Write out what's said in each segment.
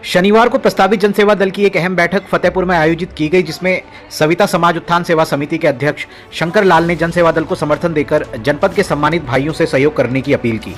शनिवार को प्रस्तावित जनसेवा दल की एक अहम बैठक फतेहपुर में आयोजित की गई, जिसमें सविता समाज उत्थान सेवा समिति के अध्यक्ष शंकर लाल ने जनसेवा दल को समर्थन देकर जनपद के सम्मानित भाइयों से सहयोग करने की अपील की।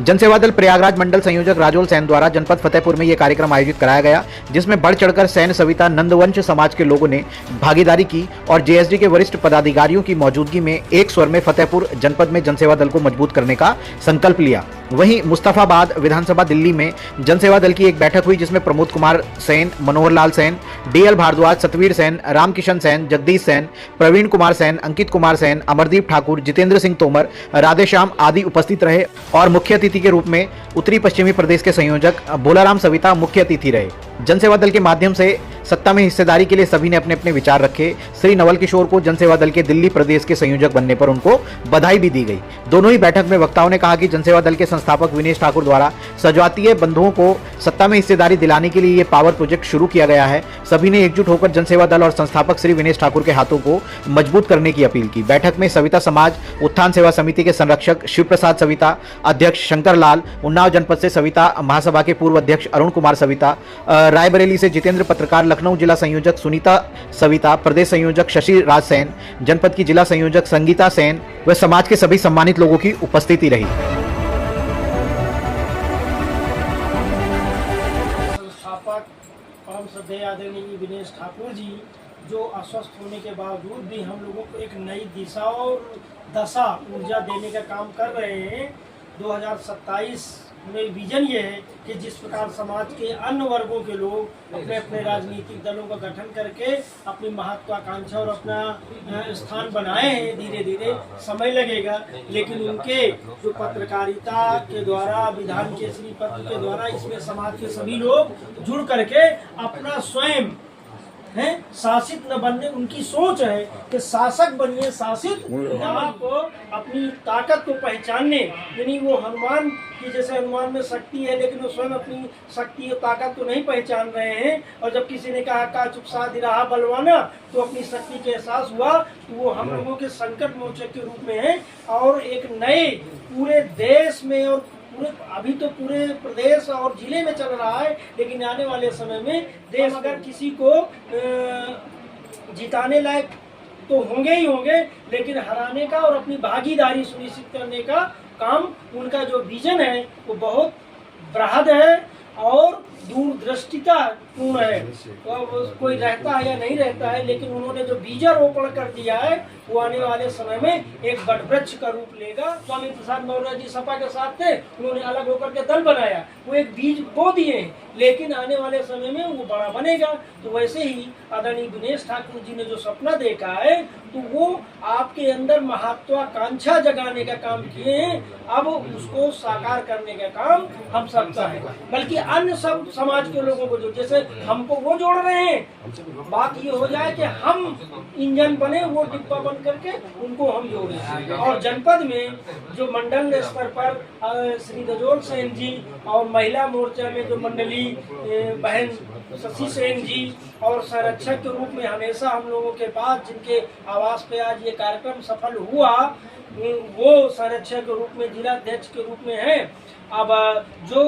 जनसेवा दल प्रयागराज मंडल संयोजक राजोल सैन द्वारा जनपद फतेहपुर में यह कार्यक्रम आयोजित कराया गया, जिसमें बढ़ चढ़कर सैन सविता नंदवंश समाज के लोगों ने भागीदारी की और जेएसडी के वरिष्ठ पदाधिकारियों की मौजूदगी में एक स्वर में फतेहपुर जनपद में जनसेवा दल को मजबूत करने का संकल्प लिया। वहीं मुस्तफाबाद विधानसभा दिल्ली में जनसेवा दल की एक बैठक हुई, जिसमें प्रमोद कुमार सेन, मनोहर लाल सेन, डीएल भारद्वाज, सतवीर सेन, रामकिशन सेन, जगदीश सेन, प्रवीण कुमार सेन, अंकित कुमार सेन, अमरदीप ठाकुर, जितेंद्र सिंह तोमर, राधेश्याम आदि उपस्थित रहे और मुख्य अतिथि के रूप में उत्तरी पश्चिमी प्रदेश के संयोजक भोलाराम सविता मुख्य अतिथि रहे। जनसेवा दल के माध्यम से सत्ता में हिस्सेदारी के लिए सभी ने अपने अपने विचार रखे। श्री नवल किशोर को जनसेवा दल के दिल्ली प्रदेश के संयोजक बनने पर उनको बधाई भी दी गई। दोनों ही बैठक में वक्ताओं ने कहा कि जनसेवा दल के संस्थापक विनेश ठाकुर द्वारा सजातीय बंधुओं को सत्ता में हिस्सेदारी दिलाने के लिए ये पावर प्रोजेक्ट शुरू किया गया है। सभी ने एकजुट होकर जनसेवा दल और संस्थापक श्री विनेश ठाकुर के हाथों को मजबूत करने की अपील की। बैठक में सविता समाज उत्थान सेवा समिति के संरक्षक शिव प्रसाद सविता, अध्यक्ष शंकर लाल, उन्नाव जनपद से सविता महासभा के पूर्व अध्यक्ष अरुण कुमार सविता, रायबरेली से जितेंद्र पत्रकार, लखनऊ जिला संयोजक सुनीता सविता, प्रदेश संयोजक शशि राज सेन, जनपद की जिला संयोजक संगीता सेन व समाज के सभी सम्मानित लोगों की उपस्थिति रही। संस्थापक परम श्रद्धेय आदरणीय विनेश ठाकुर जी जो अस्वस्थ होने के बावजूद भी हम लोगों को एक नई दिशा और दशा ऊर्जा देने का काम कर रहे हैं। 2027 में विजन ये है कि जिस प्रकार समाज के अन्य वर्गों के लोग अपने अपने राजनीतिक दलों का गठन करके अपनी महत्वाकांक्षा और अपना स्थान बनाए हैं, धीरे धीरे समय लगेगा, लेकिन उनके जो पत्रकारिता के द्वारा, विधान केसरी पत्र के द्वारा इसमें समाज के सभी लोग जुड़ करके अपना स्वयं है शासित न बनने, उनकी सोच है कि शासक बनिए, शासित को अपनी ताकत को पहचानने, यानी वो हनुमान की जैसे हनुमान में शक्ति है लेकिन वो स्वयं अपनी शक्ति और ताकत को नहीं पहचान रहे हैं। और जब किसी ने कहा का चुप साध रहा बलवाना, तो अपनी शक्ति के एहसास हुआ, तो वो हम लोगों के संकट मोचक के रूप में है और एक नए पूरे देश में और अभी तो पूरे प्रदेश और जिले में चल रहा है, लेकिन आने वाले समय में देश अगर किसी को जिताने लायक तो होंगे ही होंगे, लेकिन हराने का और अपनी भागीदारी सुनिश्चित करने का काम, उनका जो विजन है वो बहुत बृहद है और दूरदृष्टिता पूर्ण है। तो कोई रहता है या नहीं रहता है, लेकिन उन्होंने जो बीजारोपण कर दिया है वो आने वाले समय में एक बड़ वृक्ष का रूप लेगा। स्वामी प्रसाद मौर्य जी सपा के साथ थे, उन्होंने अलग होकर के दल बनाया, वो एक बीज बो दिए, लेकिन आने वाले समय में वो बड़ा बनेगा। तो वैसे ही आदरणीय विनेश ठाकुर जी ने जो सपना देखा है, तो वो आपके अंदर महत्वाकांक्षा जगाने का काम किए हैं। अब उसको साकार करने का काम हम सबका है, बल्कि अन्य सब समाज के लोगों को जो जैसे हमको वो जोड़ रहे हैं। बात ये हो जाए कि हम इंजन बने, वो डिब्बा बन करके उनको हम जोड़ें। और जनपद में जो मंडल स्तर पर श्री राजोल सेन जी और महिला मोर्चा में जो मंडली बहन शशि सेन जी और संरक्षक के रूप में हमेशा हम लोगों के पास, जिनके आवास पे आज ये कार्यक्रम सफल हुआ, वो संरक्षक के रूप में, जिला अध्यक्ष के रूप में है। अब जो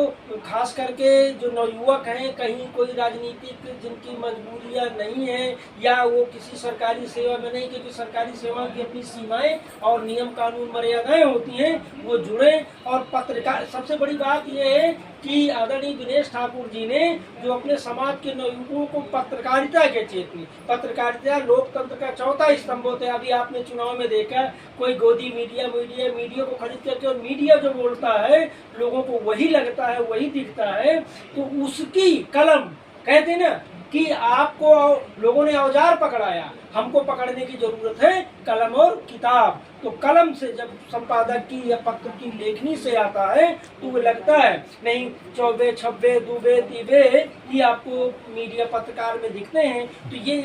खास करके जो नवयुवक हैं, कहीं कोई राजनीतिक जिनकी मजबूरियां नहीं है या वो किसी सरकारी सेवा में नहीं, क्योंकि सरकारी सेवा की अपनी सीमाएं और नियम कानून मर्यादाएं होती हैं, वो जुड़े। और पत्रकार, सबसे बड़ी बात ये है कि आदरणीय विनेश ठाकुर जी ने जो अपने समाज के नवयुवकों को पत्रकारिता के चेतनी, पत्रकारिता लोकतंत्र का चौथा स्तंभ होता है। अभी आपने चुनाव में देखा, कोई गोदी मीडिया को खरीद करके, और मीडिया जो बोलता है लोगों को वही लगता है, वही दिखता है। तो उसकी कलम, कहते ना कि आपको लोगों ने औजार पकड़ाया, हमको पकड़ने की जरूरत है कलम और किताब। तो कलम से जब संपादक की या पत्र की लेखनी से आता है, तो वो लगता है नहीं, चौबे छब्बे दूबे तीबे ही आपको मीडिया पत्रकार में दिखते हैं। तो ये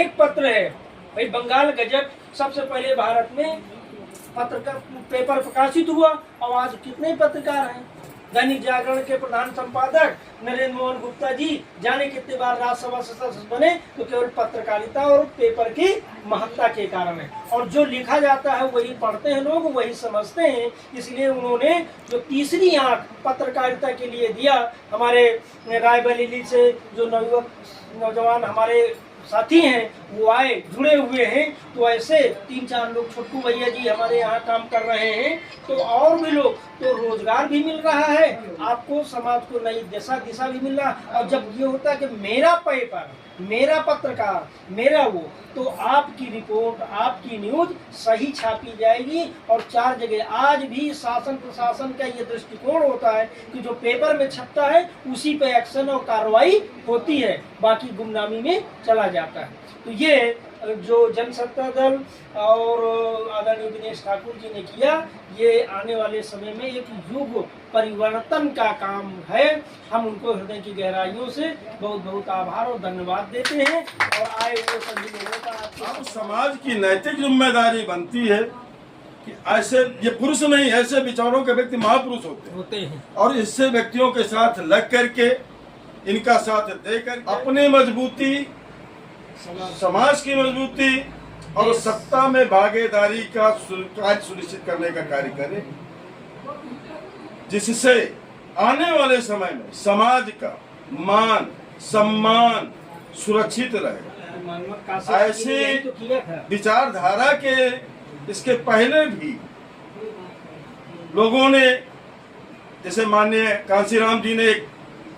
एक पत्र है भाई, बंगाल गजट सबसे पहले भारत में पत्रकार पेपर प्रकाशित हुआ, और आज कितने पत्रकार हैं, दैनिक जागरण के प्रधान संपादक नरेंद्र मोहन गुप्ता जी जाने कितने बार राज्यसभा सदस्य बने, तो केवल पत्रकारिता और पेपर की महत्ता के कारण है। और जो लिखा जाता है वही पढ़ते हैं लोग, वही समझते हैं। इसलिए उन्होंने जो तीसरी आंख पत्रकारिता के लिए दिया, हमारे रायबरेली से जो नौजवान हमारे साथी हैं वो आए, जुड़े हुए हैं। तो ऐसे 3-4 लोग, छोटू भैया जी हमारे यहाँ काम कर रहे हैं, तो और भी लोग, तो रोजगार भी मिल रहा है आपको, समाज को नई दिशा भी मिल रहा है। और जब ये होता है कि मेरा पेपर, मेरा पत्रकार, मेरा वो, तो आपकी रिपोर्ट, आपकी न्यूज सही छापी जाएगी। और 4 जगह आज भी शासन प्रशासन का ये दृष्टिकोण होता है कि जो पेपर में छपता है उसी पे एक्शन और कार्रवाई होती है, बाकी गुमनामी में चला जाता है। तो ये जो जनसत्ता दल और आदरणीय दिनेश ठाकुर जी ने किया, ये आने वाले समय में एक युग परिवर्तन का काम है। हम उनको हृदय की गहराइयों से बहुत बहुत आभार और धन्यवाद देते हैं। और आए हुए सभी लोगों का अब समाज की नैतिक जिम्मेदारी बनती है कि ऐसे, ये पुरुष नहीं, ऐसे विचारों के व्यक्ति महापुरुष होते हैं और इससे व्यक्तियों के साथ लग करके, इनका साथ देकर अपनी मजबूती, समाज की मजबूती और सत्ता में भागीदारी का कार्य सुनिश्चित करने का कार्य करें, जिससे आने वाले समय में समाज का मान सम्मान सुरक्षित रहे। ऐसी विचारधारा के इसके पहले भी लोगों ने, जैसे माननीय कांसीराम जी ने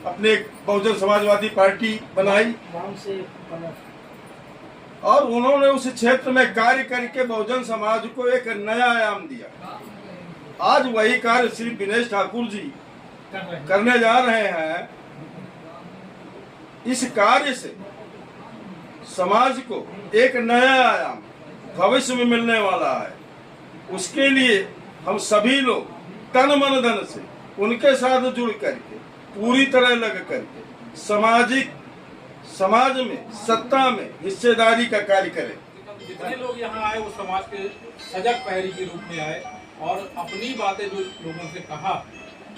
अपने बहुजन समाजवादी पार्टी बनाई और उन्होंने उस क्षेत्र में कार्य करके बहुजन समाज को एक नया आयाम दिया। आज वही कार्य श्री दिनेश ठाकुर जी करने जा रहे हैं। इस कार्य से समाज को एक नया आयाम भविष्य में मिलने वाला है। उसके लिए हम सभी लोग तन मन धन से उनके साथ जुड़ करके, पूरी तरह लग करके समाज में, सत्ता में हिस्सेदारी का कार्य करें। जितने लोग यहाँ आए वो समाज के सजग प्रहरी के रूप में आए और अपनी बातें जो लोगों से कहा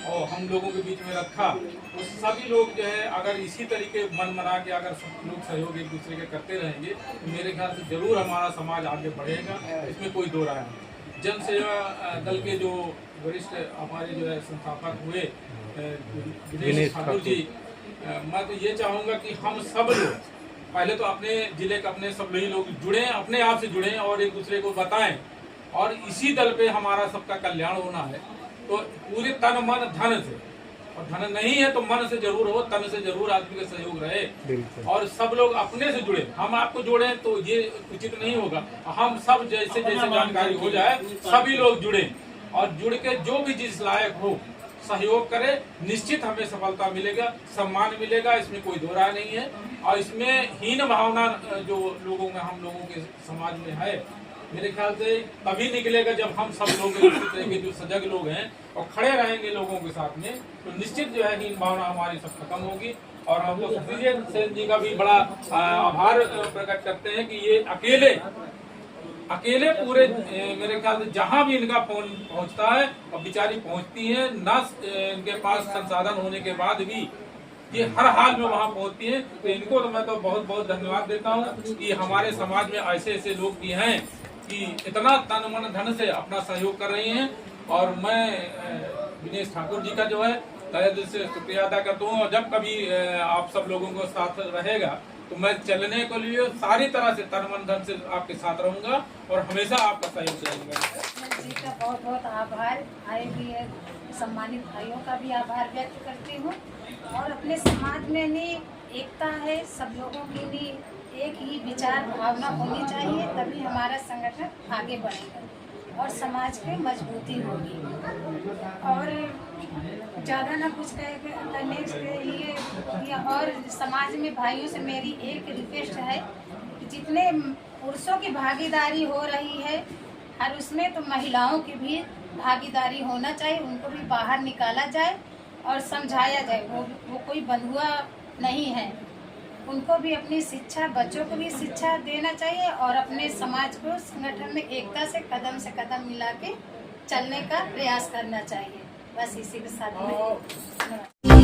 और हम लोगों के बीच में रखा, वो सभी लोग जो है अगर इसी तरीके मन मना के अगर सब लोग सहयोग एक दूसरे के करते रहेंगे तो मेरे ख्याल से जरूर हमारा समाज आगे बढ़ेगा, इसमें कोई दो राय नहीं। जन सेवा दल के जो वरिष्ठ हमारे जो है संस्थापक हुए दिनेश ठाकुर जी, मैं तो ये चाहूँगा कि हम सब लोग पहले तो अपने जिले के अपने सब लोग जुड़ें, अपने आप से जुड़ें और एक दूसरे को बताएं, और इसी दल पे हमारा सबका कल्याण होना है। तो पूरे तन मन धन से, और धन नहीं है तो मन से जरूर हो, तन से जरूर आदमी का सहयोग रहे और सब लोग अपने से जुड़े। हम आपको जोड़े तो ये उचित नहीं होगा, हम सब जैसे जैसे जानकारी हो जाए सभी लोग जुड़े और जुड़ के जो भी जिस लायक हो सहयोग करे, निश्चित हमें सफलता मिलेगा, सम्मान मिलेगा, इसमें कोई दो राय नहीं है। और इसमें हीन भावना जो लोगों में, हम लोगों के समाज में है, मेरे ख्याल से तभी निकलेगा जब हम सब लोग के जो सजग लोग हैं और खड़े रहेंगे लोगों के साथ में, तो निश्चित जो है हीन भावना हमारी सब खत्म होगी। और हम लोग सुखविजय सेन जी का भी बड़ा आभार प्रकट करते हैं कि ये अकेले पूरे मेरे ख्याल से जहां भी इनका फोन पहुंचता है और बेचारी पहुंचती है, न इनके पास संसाधन होने के बाद भी ये हर हाल में वहां पहुंचती है। तो इनको तो मैं तो बहुत बहुत धन्यवाद देता हूं कि हमारे समाज में ऐसे ऐसे लोग भी हैं कि इतना तन मन धन से अपना सहयोग कर रही हैं। और मैं दिनेश ठाकुर जी का जो है तहे दिल से शुक्रिया अदा करता हूँ। और जब कभी आप सब लोगों को साथ रहेगा तो मैं चलने के लिए सारी तरह से तन मन धन से आपके साथ रहूंगा और हमेशा आपका सहयोग करूंगा। जी का बहुत बहुत आभार, आए हुए सम्मानित भाइयों का भी आभार व्यक्त करती हूँ। और अपने समाज में भी एकता है, सब लोगों की भी एक ही विचार भावना होनी चाहिए, तभी हमारा संगठन आगे बढ़ेगा और समाज की मजबूती होगी। और ज़्यादा ना कुछ करने के लिए और समाज में भाइयों से मेरी एक रिक्वेस्ट है कि जितने पुरुषों की भागीदारी हो रही है हर उसमें, तो महिलाओं की भी भागीदारी होना चाहिए। उनको भी बाहर निकाला जाए और समझाया जाए, वो कोई बंधुआ नहीं है। उनको भी अपनी शिक्षा, बच्चों को भी शिक्षा देना चाहिए और अपने समाज को संगठन में एकता से कदम मिला के चलने का प्रयास करना चाहिए। बस इसी के साथ में धन्यवाद।